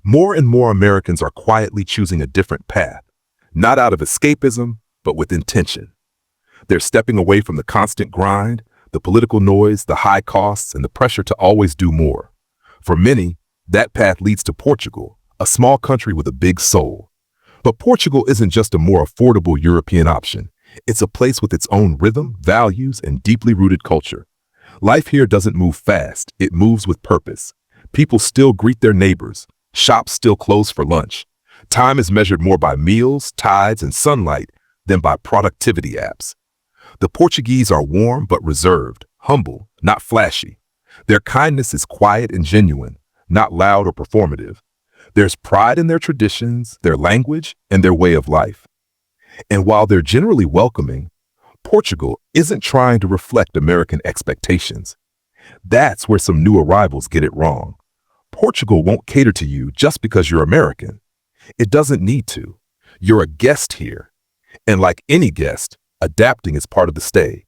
More and more Americans are quietly choosing a different path, not out of escapism, but with intention. They're stepping away from the constant grind, the political noise, the high costs, and the pressure to always do more. For many, that path leads to Portugal, a small country with a big soul. But Portugal isn't just a more affordable European option. It's a place with its own rhythm, values, and deeply rooted culture. Life here doesn't move fast, it moves with purpose. People still greet their neighbors, shops still close for lunch. Time is measured more by meals, tides, and sunlight than by productivity apps. The Portuguese are warm but reserved, humble, not flashy. Their kindness is quiet and genuine, not loud or performative. There's pride in their traditions, their language, and their way of life. And while they're generally welcoming, Portugal isn't trying to reflect American expectations. That's where some new arrivals get it wrong. Portugal won't cater to you just because you're American. It doesn't need to. You're a guest here. And like any guest, adapting is part of the stay.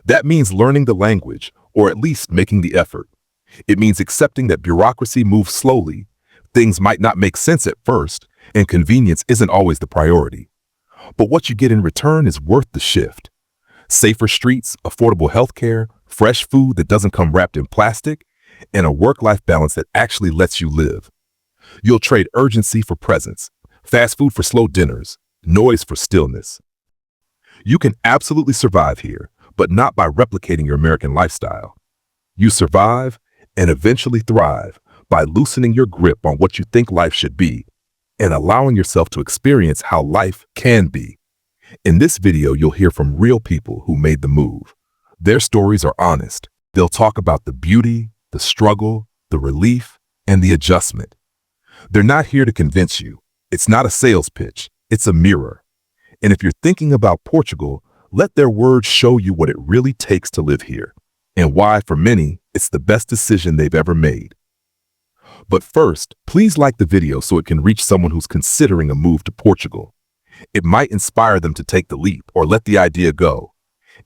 That means learning the language, or at least making the effort. It means accepting that bureaucracy moves slowly, things might not make sense at first, and convenience isn't always the priority. But what you get in return is worth the shift. Safer streets, affordable healthcare, fresh food that doesn't come wrapped in plastic, and a work-life balance that actually lets you live. You'll trade urgency for presence, fast food for slow dinners, noise for stillness. You can absolutely survive here, but not by replicating your American lifestyle. You survive and eventually thrive by loosening your grip on what you think life should be and allowing yourself to experience how life can be. In this video, you'll hear from real people who made the move. Their stories are honest. They'll talk about the beauty, the struggle, the relief, and the adjustment. They're not here to convince you. It's not a sales pitch. It's a mirror. And if you're thinking about Portugal, let their words show you what it really takes to live here and why, for many, it's the best decision they've ever made. But first, please like the video so it can reach someone who's considering a move to Portugal. It might inspire them to take the leap or let the idea go.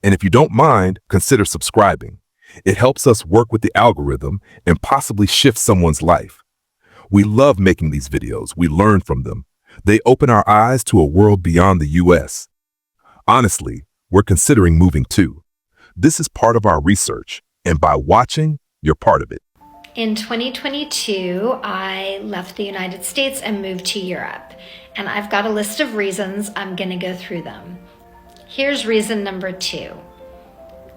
And if you don't mind, consider subscribing. It helps us work with the algorithm and possibly shift someone's life. We love making these videos. We learn from them. They open our eyes to a world beyond the US. Honestly, we're considering moving too. This is part of our research, and by watching, you're part of it. In 2022, I left the United States and moved to Europe. And I've got a list of reasons. I'm going to go through them. Here's reason number 2.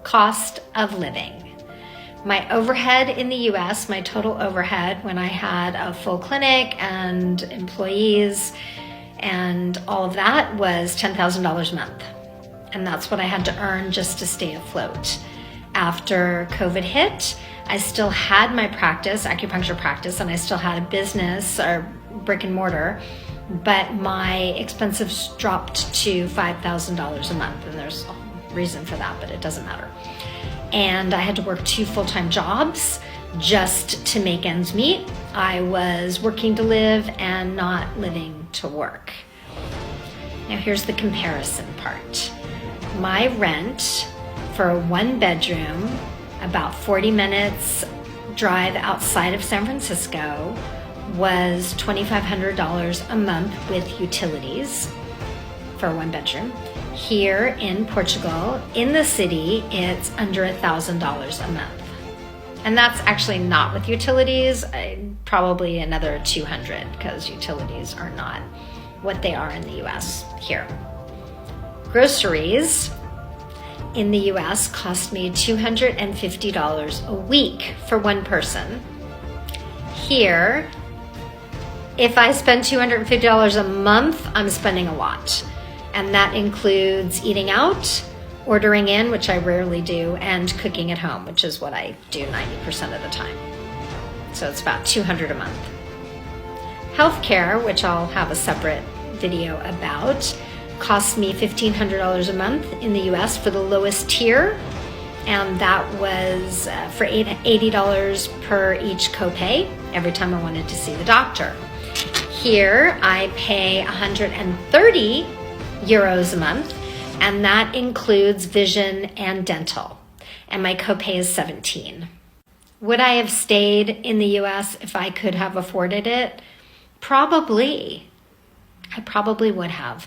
Cost of living. My overhead in the US, my total overhead when I had a full clinic and employees and all of that was $10,000 a month. And that's what I had to earn just to stay afloat. After COVID hit, I still had my practice, acupuncture practice, and I still had a business or brick and mortar, but my expenses dropped to $5,000 a month. And there's a reason for that, but it doesn't matter. And I had to work 2 full-time jobs just to make ends meet. I was working to live and not living to work. Now here's the comparison part. My rent for a 1-bedroom, about 40 minutes drive outside of San Francisco, was $2,500 a month with utilities for a 1-bedroom. Here in Portugal, in the city, it's under $1,000 a month. And that's actually not with utilities, probably another 200 because utilities are not what they are in the US here. Groceries in the US cost me $250 a week for one person. Here, if I spend $250 a month, I'm spending a lot. And that includes eating out, ordering in, which I rarely do, and cooking at home, which is what I do 90% of the time. So it's about $200 a month. Healthcare, which I'll have a separate video about, costs me $1,500 a month in the US for the lowest tier. And that was for $80 per each copay every time I wanted to see the doctor. Here, I pay 130 euros a month, and that includes vision and dental. And my copay is 17. Would I have stayed in the US if I could have afforded it? Probably. I probably would have.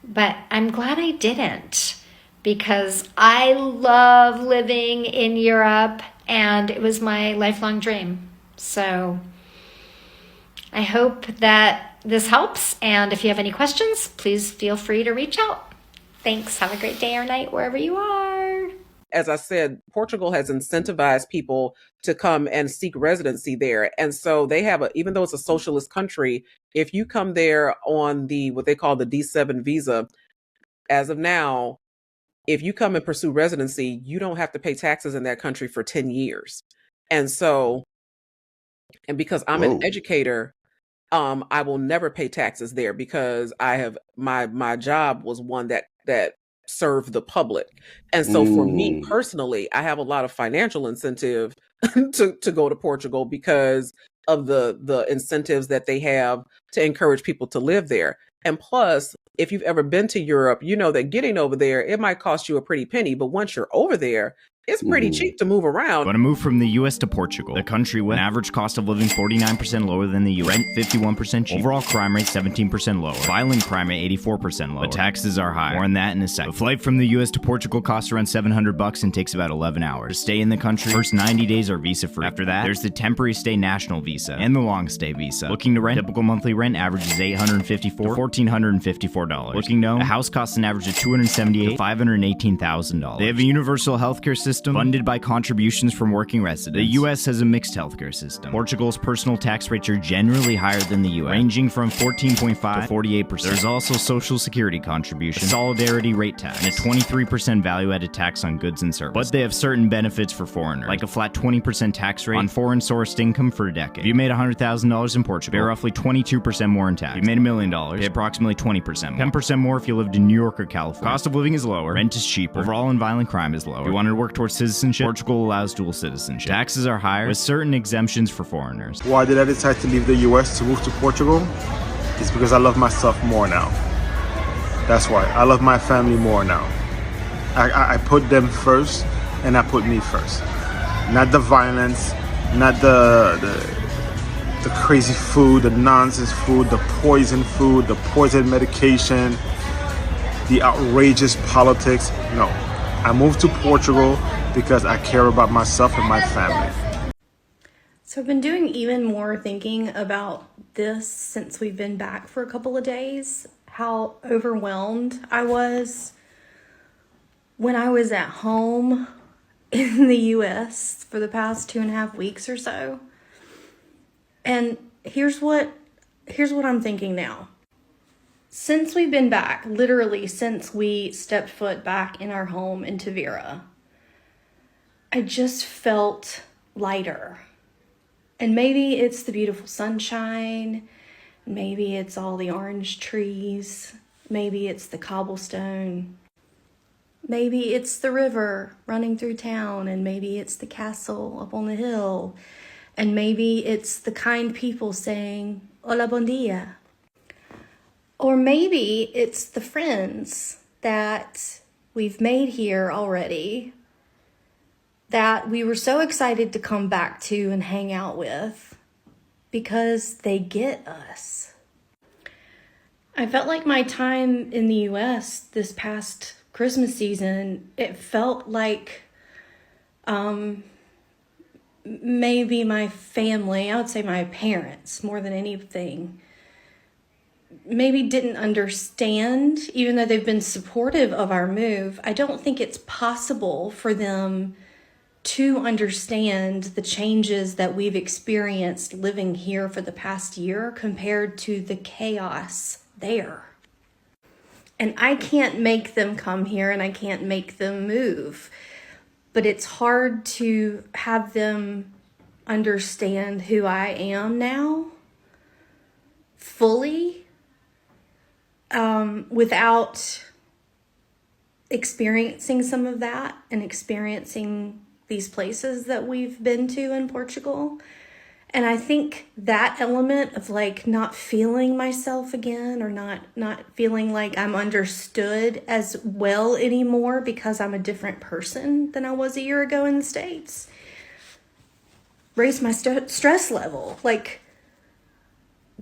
But I'm glad I didn't because I love living in Europe and it was my lifelong dream. So I hope that this helps. And if you have any questions, please feel free to reach out. Thanks. Have a great day or night wherever you are. As I said, Portugal has incentivized people to come and seek residency there. And so they have even though it's a socialist country, if you come there on what they call the D7 visa, as of now, if you come and pursue residency, you don't have to pay taxes in that country for 10 years. And so, and because I'm an educator, I will never pay taxes there because I have my job was one that serve the public. And so for me personally, I have a lot of financial incentive to go to Portugal because of the incentives that they have to encourage people to live there. And plus, if you've ever been to Europe, you know that getting over there, it might cost you a pretty penny, but once you're over there, it's pretty cheap to move around. Want to move from the U.S. to Portugal, the country with an average cost of living 49% lower than the U.S., rent 51% cheaper, overall crime rate 17% lower, violent crime rate 84% lower, but taxes are high. More on that in a second. A flight from the U.S. to Portugal costs around $700 and takes about 11 hours. To stay in the country, first 90 days are visa-free. After that, there's the temporary stay national visa and the long stay visa. Looking to rent, typical monthly rent averages $854 to $1,454. Looking to own, a house costs an average of $278,000 to $518,000. They have a universal healthcare system funded by contributions from working residents. The U.S. has a mixed healthcare system. Portugal's personal tax rates are generally higher than the U.S., ranging from 14.5% to 48%. There's also social security contribution, a solidarity rate tax, and a 23% value-added tax on goods and services. But they have certain benefits for foreigners, like a flat 20% tax rate on foreign-sourced income for a decade. If you made $100,000 in Portugal, pay roughly 22% more in tax. If you made $1 million, pay approximately 20% more. 10% more if you lived in New York or California. Cost of living is lower, rent is cheaper, overall and violent crime is lower. If you wanted to work towards citizenship, Portugal allows dual citizenship. Taxes are higher, with certain exemptions for foreigners. Why did I decide to leave the US to move to Portugal? It's because I love myself more now. That's why. I love my family more now. I put them first, and I put me first. Not the violence, not the crazy food, the nonsense food, the poison medication, the outrageous politics. No. I moved to Portugal because I care about myself and my family. So I've been doing even more thinking about this since we've been back for a couple of days, how overwhelmed I was when I was at home in the US for the past 2.5 weeks or so. And here's what I'm thinking now. Since we've been back, literally since we stepped foot back in our home in Tavira, I just felt lighter. And maybe it's the beautiful sunshine, maybe it's all the orange trees, maybe it's the cobblestone, maybe it's the river running through town, and maybe it's the castle up on the hill, and maybe it's the kind people saying, "Hola, bon dia." Or maybe it's the friends that we've made here already that we were so excited to come back to and hang out with because they get us. I felt like my time in the US this past Christmas season, it felt like maybe my family, I would say my parents more than anything, maybe didn't understand, even though they've been supportive of our move. I don't think it's possible for them to understand the changes that we've experienced living here for the past year compared to the chaos there. And I can't make them come here and I can't make them move, but it's hard to have them understand who I am now fully without experiencing some of that and experiencing these places that we've been to in Portugal. And I think that element of like not feeling myself again, or not feeling like I'm understood as well anymore because I'm a different person than I was a year ago in the States, raised my stress level. Like,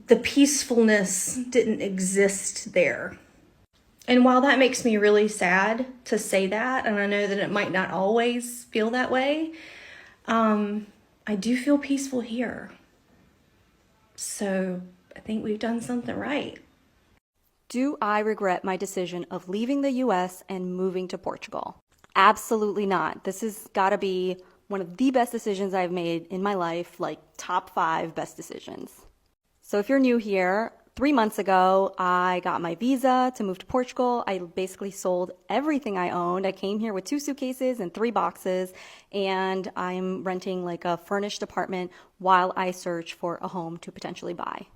the peacefulness didn't exist there. And while that makes me really sad to say that, and I know that it might not always feel that way, I do feel peaceful here. So I think we've done something right. Do I regret my decision of leaving the US and moving to Portugal? Absolutely not. This has got to be one of the best decisions I've made in my life, like top 5 best decisions. So if you're new here, 3 months ago, I got my visa to move to Portugal. I basically sold everything I owned. I came here with 2 suitcases and 3 boxes, and I'm renting like a furnished apartment while I search for a home to potentially buy.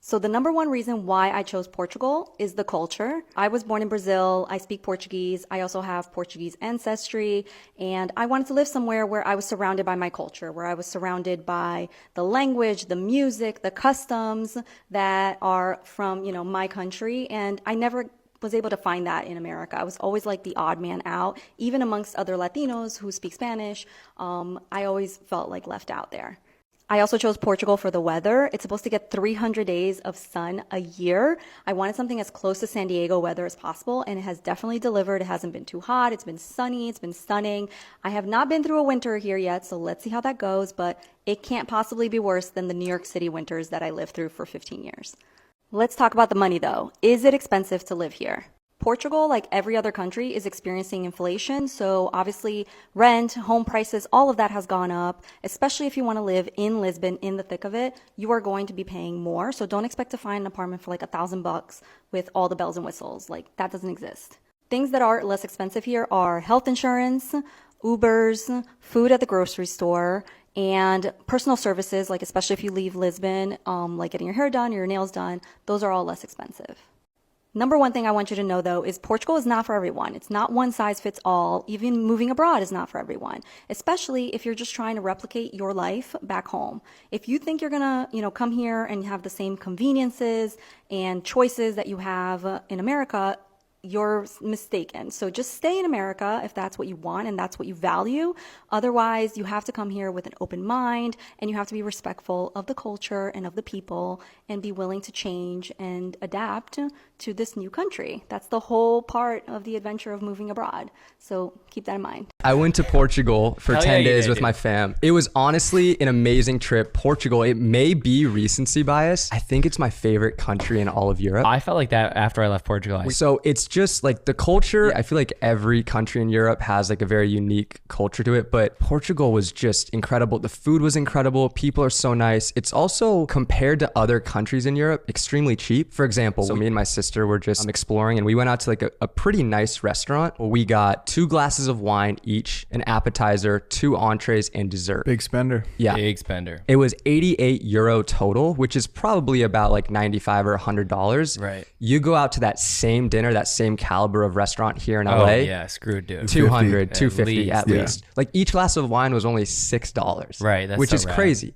So the number one reason why I chose Portugal is the culture. I was born in Brazil. I speak Portuguese. I also have Portuguese ancestry, and I wanted to live somewhere where I was surrounded by my culture, where I was surrounded by the language, the music, the customs that are from, my country. And I never was able to find that in America. I was always like the odd man out, even amongst other Latinos who speak Spanish. I always felt like left out there. I also chose Portugal for the weather. It's supposed to get 300 days of sun a year. I wanted something as close to San Diego weather as possible, and it has definitely delivered. It hasn't been too hot. It's been sunny. It's been stunning. I have not been through a winter here yet, so let's see how that goes, but it can't possibly be worse than the New York City winters that I lived through for 15 years. Let's talk about the money, though. Is it expensive to live here? Portugal, like every other country, is experiencing inflation. So obviously rent, home prices, all of that has gone up, especially if you want to live in Lisbon in the thick of it, you are going to be paying more. So don't expect to find an apartment for like $1,000 with all the bells and whistles. Like that doesn't exist. Things that are less expensive here are health insurance, Ubers, food at the grocery store, and personal services, like especially if you leave Lisbon, like getting your hair done, your nails done, those are all less expensive. Number one thing I want you to know, though, is Portugal is not for everyone. It's not one size fits all. Even moving abroad is not for everyone, especially if you're just trying to replicate your life back home. If you think you're going to, come here and have the same conveniences and choices that you have in America, you're mistaken. So just stay in America if that's what you want and that's what you value. Otherwise, you have to come here with an open mind, and you have to be respectful of the culture and of the people and be willing to change and adapt to this new country. That's the whole part of the adventure of moving abroad. So keep that in mind. I went to Portugal for 10 days with dude. my fam. It was honestly an amazing trip. Portugal, it may be recency bias. I think it's my favorite country in all of Europe. I felt like that after I left Portugal. So it's just like the culture. I feel like every country in Europe has like a very unique culture to it, but Portugal was just incredible. The food was incredible. People are so nice. It's also, compared to other countries in Europe, extremely cheap. For example, so me and my sister were just exploring, and we went out to like a pretty nice restaurant where we got 2 glasses of wine each, an appetizer, 2 entrees, and dessert. Big spender. Yeah. Big spender. It was 88 euro total, which is probably about like $95 or $100. Right. You go out to that same dinner, that same caliber of restaurant here in LA. Oh, yeah. Screwed, dude. 200, 250 least, at least. Like each glass of wine was only $6. Right. That's which so is rad. crazy.